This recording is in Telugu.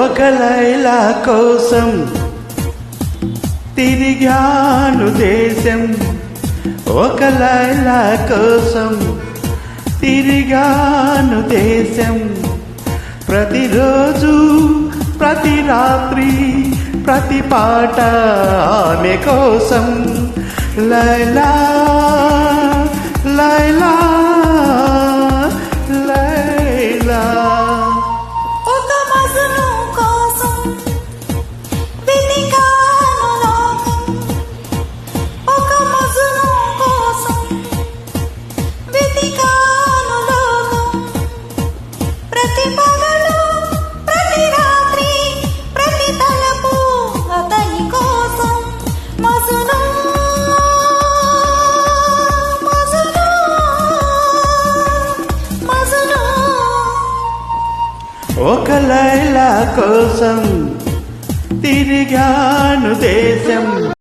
ఒక లైలా కోసం తిరిగాను దేశం, ఒక లైలా కోసం తిరిగాను దేశం. ప్రతిరోజు ప్రతి రాత్రి ప్రతి పాట ఆమె కోసం. లైలా లైలా లైలా. ఒక లైలా కోసం తిరిగాను దేశం.